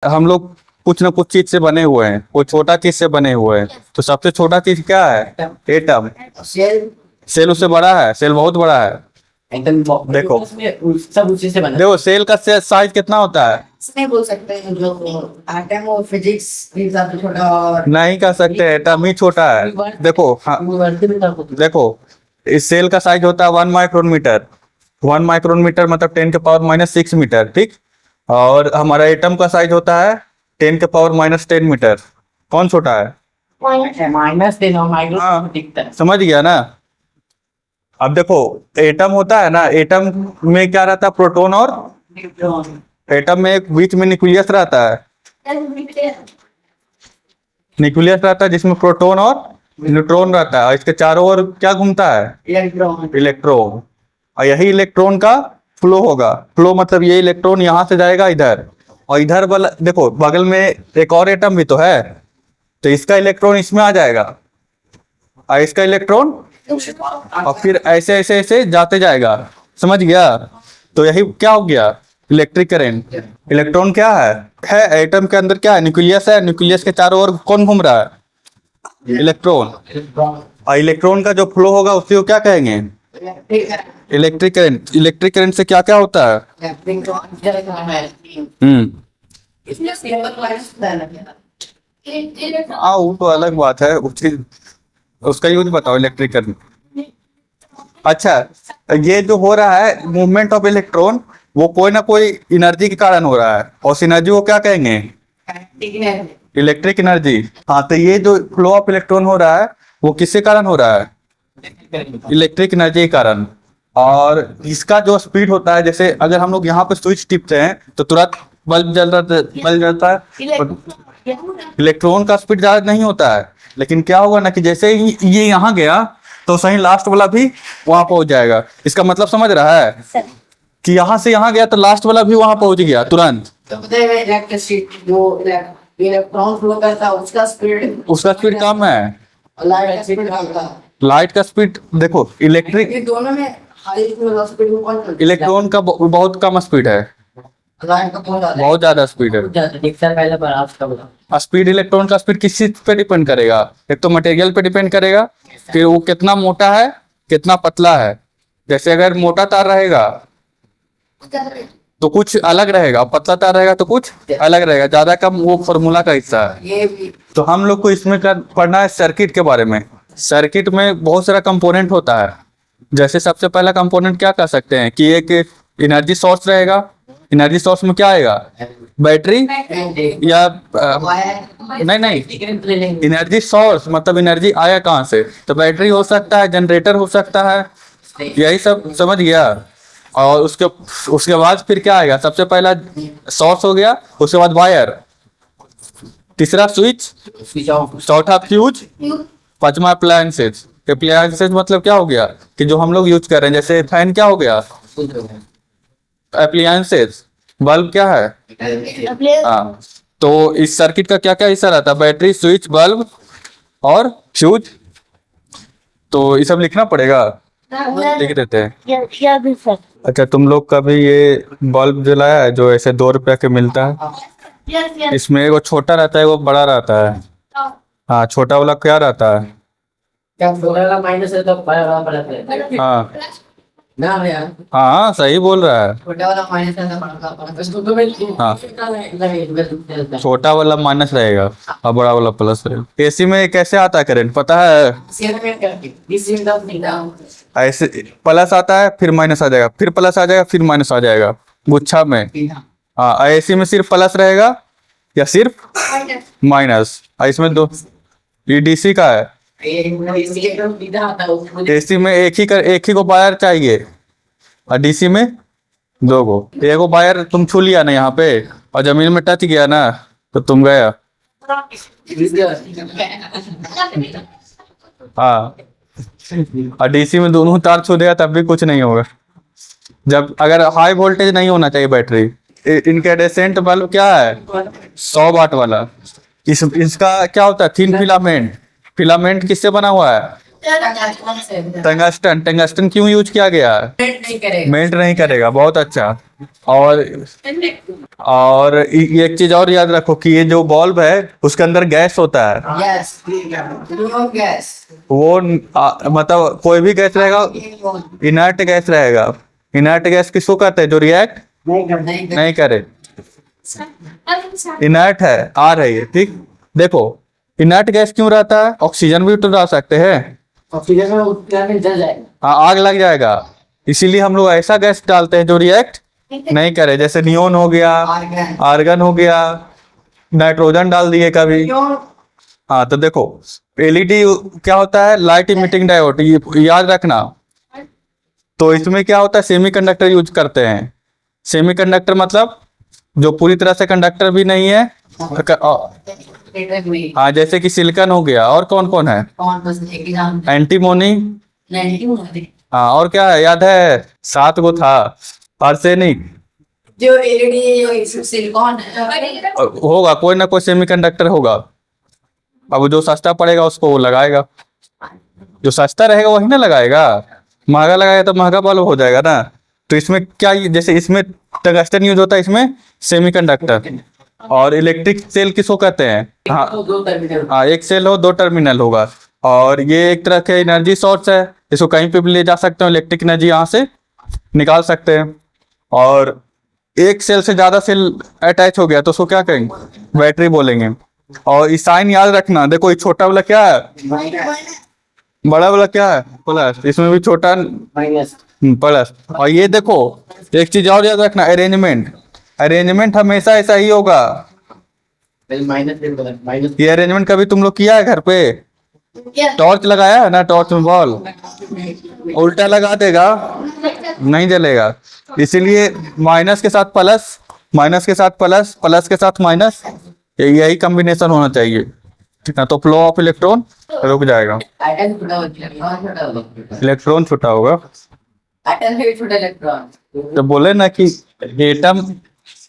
हम लोग कुछ ना कुछ चीज से बने हुए हैं, कोई छोटा चीज से बने हुए हैं। तो सबसे छोटा चीज क्या है? एटम। सेल सेल उससे बड़ा है, सेल बहुत बड़ा है। एकदम देखो। सब उसी से बना। देखो सेल का साइज कितना होता है? नहीं बोल सकते हैं जो एटम और फिजिक्स के हिसाब से छोटा और नहीं कह सकते, एटम ही छोटा है। देखो हाँ, देखो इस सेल का साइज होता है 1 माइक्रोन मीटर। 1 माइक्रोन मीटर मतलब 10⁻⁻⁶ मीटर, ठीक। और हमारा एटम का साइज होता है 10⁻⁻10 मीटर। कौन छोटा है? -10 और माइक्रो हाँ, दिखता है। समझ गया ना। अब देखो एटम होता है ना, एटम में क्या रहता है? प्रोटॉन और न्यूट्रॉन एटम में एक बीच में न्यूक्लियस रहता है। न्यूक्लियस रहता है जिसमें प्रोटॉन और न्यूट्रॉन रहता है, और इसके चारों ओर क्या घूमता है? इलेक्ट्रॉन। इलेक्ट्रॉन। और यही इलेक्ट्रॉन का फ्लो होगा। फ्लो मतलब ये इलेक्ट्रॉन यहाँ से जाएगा इधर, और इधर वाला देखो बगल में एक और एटम भी तो है, तो इसका इलेक्ट्रॉन इसमें आ जाएगा, और इसका इलेक्ट्रॉन, और फिर ऐसे ऐसे ऐसे जाते जाएगा। समझ गया? तो यही क्या हो गया? Electric current. इलेक्ट्रॉन क्या है एटम के अंदर क्या है? न्यूक्लियस है। न्यूक्लियस के चारों ओर कौन घूम रहा है? इलेक्ट्रॉन। और इलेक्ट्रॉन का जो फ्लो होगा उसी को क्या कहेंगे? Electric current. इलेक्ट्रिक करंट से क्या क्या होता है? हम्म। हाँ वो तो अलग बात है, उसकी उसका यूज बताओ। Electric current. अच्छा, ये जो हो रहा है मूवमेंट ऑफ इलेक्ट्रॉन, वो कोई ना कोई एनर्जी के कारण हो रहा है, और उस एनर्जी को क्या कहेंगे? Electric energy. हाँ, तो ये जो फ्लो ऑफ इलेक्ट्रॉन हो रहा है वो किसके कारण हो रहा है? इलेक्ट्रिक एनर्जी के कारण। और इसका जो स्पीड होता है, जैसे अगर हम लोग यहाँ पे स्विच टिपते हैं तो तुरंत बल्ब जलता है। इलेक्ट्रॉन का स्पीड ज्यादा नहीं होता है, लेकिन क्या होगा ना कि जैसे ही ये यहाँ गया तो सही लास्ट वाला भी वहां पहुंच जाएगा। इसका मतलब समझ रहा है कि यहाँ से यहाँ गया तो लास्ट वाला भी वहां पहुंच गया तुरंत। तो बताइए इलेक्ट्रिसिटी जो इलेक्ट्रॉन फ्लो करता है उसका स्पीड कम है। लाइट का स्पीड कम है। लाइट का स्पीड देखो, इलेक्ट्रिक ये दोनों में हाई स्पीड में कौन इलेक्ट्रॉन का बहुत कम स्पीड है, लाइट का बहुत ज्यादा स्पीड है। पहले पर आपका बोला स्पीड, इलेक्ट्रॉन का स्पीड किस चीज पे डिपेंड करेगा? एक तो मटेरियल पे डिपेंड करेगा, फिर वो कितना मोटा है कितना पतला है। जैसे अगर मोटा तार रहेगा तो कुछ अलग रहेगा, पतला तार रहेगा तो कुछ अलग रहेगा, ज्यादा कम वो फॉर्मूला का हिस्सा है। ये भी तो हम लोग को इसमें पढ़ना है सर्किट के बारे में। सर्किट में बहुत सारा कंपोनेंट होता है। जैसे सबसे पहला कंपोनेंट क्या कह सकते हैं कि एक एनर्जी सोर्स रहेगा। एनर्जी सोर्स में क्या आएगा? बैटरी या नहीं नहीं, एनर्जी सोर्स मतलब एनर्जी आया कहाँ से? तो बैटरी हो सकता है, जनरेटर हो सकता है, यही सब। समझ गया? और उसके बाद फिर क्या आएगा? सबसे पहला सोर्स हो गया, उसके बाद वायर, तीसरा स्विच, चौथा फ्यूज, पांचवा अप्लायंसेज। अप्लायंसेज मतलब क्या हो गया कि जो हम लोग यूज कर रहे हैं, जैसे फैन क्या हो गया? अप्लायंसेज। बल्ब क्या है? हाँ। तो इस सर्किट का क्या क्या हिस्सा रहता है? बैटरी, स्विच, बल्ब और फ्यूज। तो ये सब लिखना पड़ेगा, लिख देते हैं। अच्छा, तुम लोग का भी ये बल्ब जलाया है जो ऐसे 2 रुपया के मिलता है? इसमें एगो छोटा रहता है, एगो बड़ा रहता है। हाँ, छोटा वाला क्या रहता है? क्या बोला माइनस है तो बड़ा वाला प्लस है। हाँ ना भैया हाँ, सही बोल रहा है। छोटा वाला माइनस है तो बड़ा वाला प्लस। इसको तो मैं हाँ, छोटा वाला माइनस रहेगा और बड़ा वाला प्लस रहेगा। एसी में कैसे आता है करंट पता है? ऐसे प्लस आता है, फिर माइनस आ जाएगा, फिर प्लस आ जाएगा, फिर माइनस आ जाएगा, गुच्छा में। हाँ, एसी में सिर्फ प्लस रहेगा या सिर्फ माइनस? इसमें दो। ये डीसी का है। एसी में एक ही को वायर चाहिए, और डीसी में 2 गो। एगो वायर तुम छू लिया ना यहाँ पे, और जमीन में टच गया ना तो तुम गया। हाँ, और डीसी में दोनों तार छू देगा तब भी कुछ नहीं होगा। जब अगर हाई वोल्टेज नहीं होना चाहिए बैटरी। इनकैंडेसेंट बल्ब क्या है? 100 वाट वाला। इसका क्या होता है? Thin filament. फिलामेंट किससे बना हुआ है? टंगस्टन, टंगस्टन क्यों यूज किया गया है? नहीं करेगा। मेल्ट नहीं करेगा, बहुत अच्छा। और ये एक चीज और याद रखो कि ये जो बल्ब है उसके अंदर गैस होता है। Yes, no gas. वो मतलब कोई भी गैस रहेगा, इनर्ट गैस रहेगा। इनर्ट गैस किसको कहते हैं? जो रिएक्ट नहीं करे, इनर्ट है, आ रही है, ठीक। देखो इनर्ट गैस क्यों रहता है? ऑक्सीजन भी तो डाल सकते हैं। ऑक्सीजन में उतना में जल जाएगा। हाँ, आग लग जाएगा। इसीलिए हम लोग ऐसा गैस डालते हैं जो रिएक्ट नहीं करे, जैसे नियोन हो गया, आर्गन। आर्गन हो गया, नाइट्रोजन डाल दिए कभी। क्यों? हाँ तो देखो एलईडी क्या होता है? लाइट इमिटिंग डायोड, ये याद रखना। तो इसमें क्या होता है? सेमीकंडक्टर यूज करते हैं। सेमीकंडक्टर मतलब जो पूरी तरह से कंडक्टर भी नहीं है। हाँ, जैसे कि सिलिकॉन हो गया। और कौन कौन है? कौन बस एक ही नाम? एंटीमोनी। नहीं, हाँ, और क्या है याद है? 7 गो था। आर्सेनिक जो एलईडी सिलिकॉन है। होगा, कोई ना कोई सेमीकंडक्टर होगा। अब जो सस्ता पड़ेगा उसको वो लगाएगा, जो सस्ता रहेगा वही ना लगाएगा। महंगा लगाएगा तो महंगा बल्ब हो जाएगा ना। तो इसमें क्या, जैसे इसमें टंगस्टन यूज होता है, इसमें सेमीकंडक्टर। और इलेक्ट्रिक सेल किसको कहते हैं? हाँ दो टर्मिनल। हाँ, एक सेल हो, 2 टर्मिनल होगा। और ये एक तरह के एनर्जी सोर्स है, इसको कहीं पे भी ले जा सकते हो, इलेक्ट्रिक एनर्जी यहाँ से निकाल सकते हैं। और एक सेल से ज्यादा सेल अटैच हो गया तो उसको क्या कहेंगे? बैटरी बोलेंगे। और इस साइन याद रखना। देखो ये छोटा वाला क्या है, बड़ा वाला क्या है? प्लस। इसमें भी छोटा माइनस। प्लस। और ये देखो एक चीज और याद रखना, अरेंजमेंट। अरेंजमेंट हमेशा ऐसा ही होगा। माइनस। ये अरेंजमेंट कभी तुम लोग किया है घर पे? टॉर्च लगाया है ना, टॉर्च में बॉल उल्टा लगा देगा, नहीं जलेगा। इसीलिए माइनस के साथ प्लस, माइनस के साथ प्लस, प्लस के साथ माइनस, यही कॉम्बिनेशन होना चाहिए, ठीक है? तो फ्लो ऑफ इलेक्ट्रॉन रुक जाएगा, एटम छोटा होगा। इलेक्ट्रॉन छोटा होगा। एटम है छोटा इलेक्ट्रॉन। तो बोले ना कि एटम,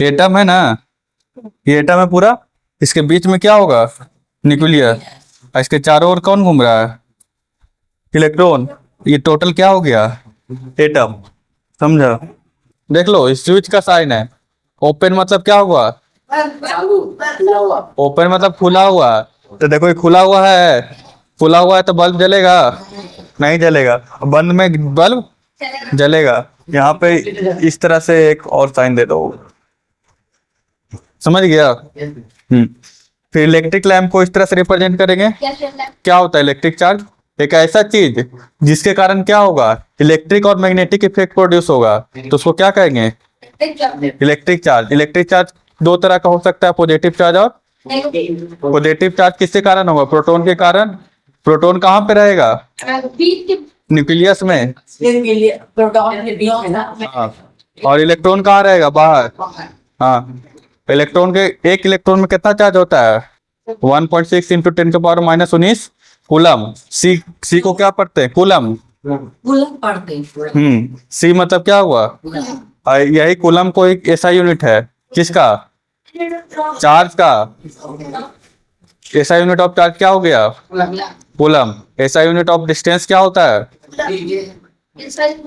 एटम है ना, ये एटम है पूरा, इसके बीच में क्या होगा? न्यूक्लियर। इसके चारों ओर कौन घूम रहा है? इलेक्ट्रॉन। ये टोटल क्या हो गया? एटम। समझा? देख लो इस स्विच का साइन है, ओपन मतलब क्या हुआ? ओपन मतलब खुला हुआ। तो देखो ये खुला हुआ है, खुला हुआ है तो बल्ब जलेगा? नहीं जलेगा। बंद में बल्ब जलेगा। यहाँ पे इस तरह से एक और साइन दे दो, समझ गया? फिर इलेक्ट्रिक लैंप को इस तरह से रिप्रेजेंट करेंगे। क्या होता है इलेक्ट्रिक चार्ज? एक ऐसा चीज जिसके कारण क्या होगा? इलेक्ट्रिक और मैग्नेटिक इफेक्ट प्रोड्यूस होगा, तो उसको क्या कहेंगे? Electric charge. इलेक्ट्रिक चार्ज 2 तरह का हो सकता है, पॉजिटिव चार्ज और पॉजिटिव चार्ज किसके कारण होगा? प्रोटॉन के कारण। प्रोटॉन कहाँ पे रहेगा? न्यूक्लियस में। प्रोटॉन के बीच में ना। हाँ। और इलेक्ट्रॉन कहाँ रहेगा? बाहर। हाँ, इलेक्ट्रॉन के, एक इलेक्ट्रॉन में कितना चार्ज होता है? 1.6 इंटू 10⁻19 कूलम। सी को क्या पढ़ते हैं? कूलम। कूलम पढ़ते हैं। सी मतलब क्या हुआ? यही कूलम को एक ऐसा यूनिट है, किसका? चार्ज का। ऐसा यूनिट ऑफ चार्ज क्या हो गया? कूलम। ऐसा यूनिट ऑफ डिस्टेंस क्या होता है?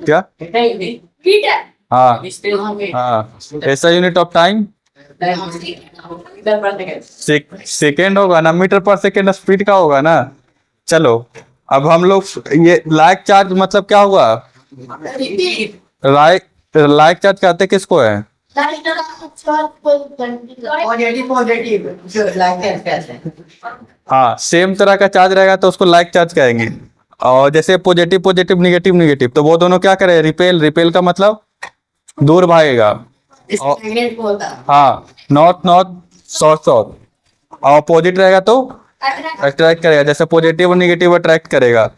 क्या? हाँ हाँ। ऐसा यूनिट ऑफ टाइम सेकेंड होगा ना, मीटर पर सेकेंड स्पीड का होगा ना। चलो अब हम लोग ये लाइक चार्ज मतलब क्या हुआ? लाइक चार्ज कहते किसको है? हाँ, सेम तरह का चार्ज रहेगा तो उसको लाइक चार्ज कहेंगे। और जैसे पॉजिटिव पॉजिटिव, निगेटिव निगेटिव, तो वो दोनों क्या करे? रिपेल। रिपेल का मतलब दूर भागेगा। हाँ, नॉर्थ नॉर्थ, साउथ साउथ। और अपोजिट रहेगा तो अट्रैक्ट करेगा, जैसे पॉजिटिव और निगेटिव अट्रैक्ट करेगा।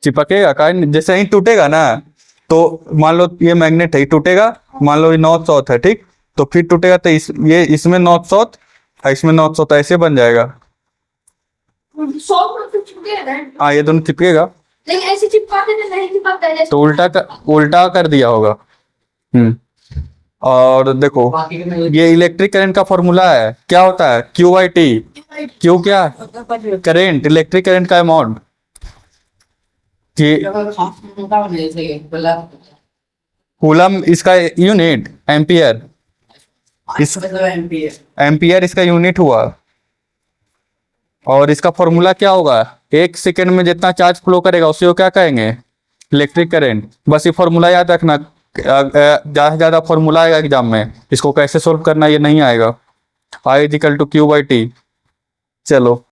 चिपकेगा का, जैसे ही टूटेगा ना, तो मान लो ये मैग्नेट है, टूटेगा, मान लो ये नॉर्थ साउथ है, ठीक, तो फिर टूटेगा तो ये इसमें नॉर्थ साउथ, इसमें नॉर्थ साउथ, ऐसे बन जाएगा। हाँ, ये दोनों चिपकेगा। लेकिन ऐसे चिपकाते नहीं चिपकता है। तो उल्टा कर दिया होगा। और देखो बाकी के में ये इलेक्ट्रिक करंट का फॉर्मूला है, क्या होता है, क्यू बाई टी। क्यू क्या, करंट, इलेक्ट्रिक करंट का अमाउंट कि कूलम इसका यूनिट, एम्पियर, एम्पियर इसका यूनिट हुआ। और इसका फॉर्मूला क्या होगा, 1 सेकंड में जितना चार्ज फ्लो करेगा उसी को क्या कहेंगे, इलेक्ट्रिक करंट। बस ये फॉर्मूला याद रखना, ज़्यादा से ज़्यादा फॉर्मूला आएगा एग्जाम में, इसको कैसे सोल्व करना ये नहीं आएगा। I is equal to Q by T. चलो